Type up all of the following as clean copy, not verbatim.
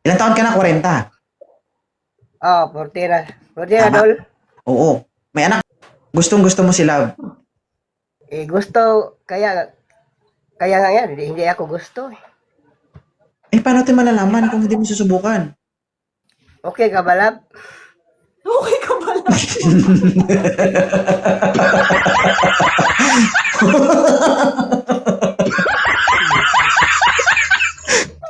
Ilang taon ka na? 40. Oh, 40 na. 40 na, Tama. Dol. Oo. May anak. Gustong-gusto mo si Love. Gusto, kaya nga yan, hindi ako gusto. Paano natin malalaman kung hindi mo susubukan? Okay ka ba, Lab? Okay ka ba lang?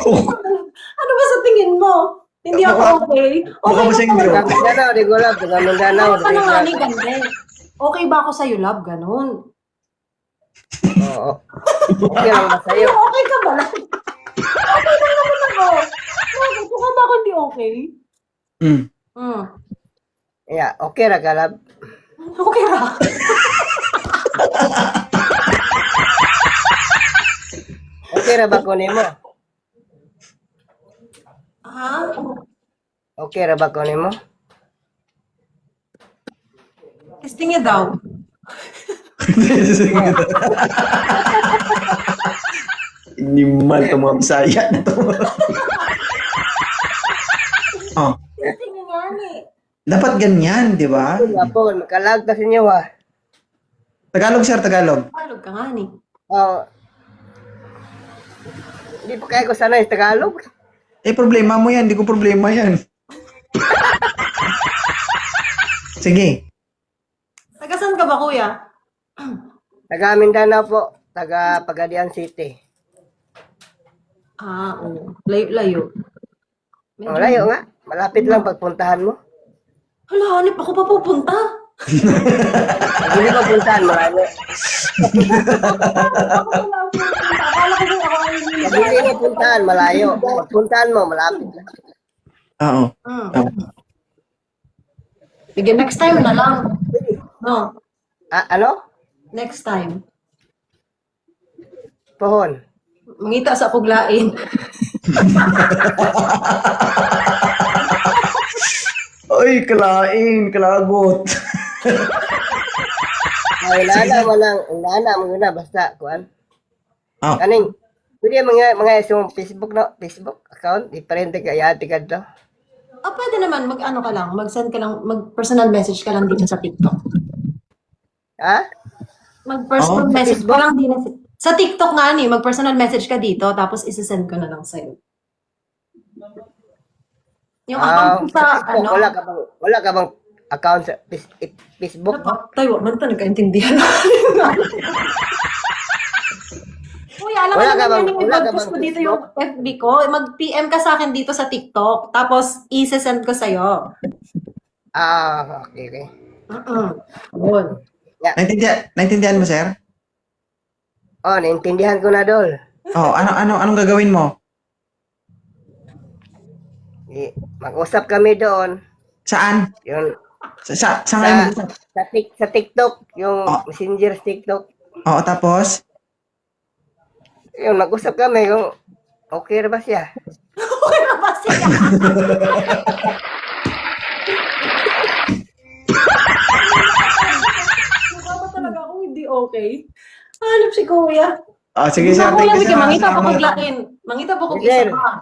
Ano ba sa tingin mo? Hindi ako okay? Mukha mo siyang Taga hero. Mindanao, di ko, Lab. Taga Mindanao. Ano ka nga ni ganda? Okay ba ako sa'yo, love? Ganon. Oo. Okay lang ba sa'yo? Okay ka ba lang? Okay lang naman ako. Bakit? Mukha ba ako hindi okay? Mm. Yeah, okay ra ka, Lab. Okay ra. Okay ra ba kunin mo? Ha? Okay ra ba kunin mo? Testing niya daw. Inimal itong mga Bisaya na to. Oh, Testing niya nga ni. dapat ganyan, di ba? Nga po, makalag kasi niyo, ha. Tagalog, sir, Tagalog. Palog ka nga ni. Oh. Hindi pa kaya ko sanay sa Tagalog. Problema mo yan. Hindi ko problema yan. Sige. Taga saan ka ba, kuya? Taga Mindanao po. Taga Pagadian City. Oo. Layo-layo. Oh, layo nga. Malapit lang pagpuntahan mo. Hala, hanip ako pa pupunta. Hindi pa puntahan, malayo. Ako wala ako pupunta. Akala ko yung ako ang Hindi mo puntahan, malayo. Pagpuntahan mo, malapit lang. Oo. Sige, next time na lang. No, Ano? next time. Pohon. Mangita sa kuglain. Ay, kalain, kalagot. Ay, inana mo na, basta, kuan. Oh, Kaning, pwede mga isang Facebook, no? Facebook account, diferente ka, yati ka to. Pwede naman, mag-ano ka lang, mag-send ka lang, mag-personal message ka lang dito sa TikTok. Ha? Mag-personal message ka lang din sa TikTok nga ni, mag-personal message ka dito, tapos isasend ko na lang sa'yo. Yung account ko sa, Facebook, wala ka bang account sa Facebook? Tayo, man ito, nagkaintindihan. Uy, alam mo Wala ka naman bang- yung wala ka i-post ko bang dito yung FB ko. Mag-PM ka sa akin dito sa TikTok. Tapos, i-send ko sa'yo. Okay. Yun. naintindihan mo, sir? Oh, naintindihan ko na, Dol. Oh, anong gagawin mo? Mag-usap kami doon. Saan? Yung Sa ngayon? sa TikTok, yung Oh. Messenger TikTok. Oo, tapos? Yun, mag-usap kami yung okay ba siya? Okay na ba siya? Mukha ba talaga akong hindi okay? Hanap si Kuya. Oh, sige, sir. Kuya, Thank you, sir. mangita pa Salamat. kuglain. Mangita pa kug Sir. isa pa.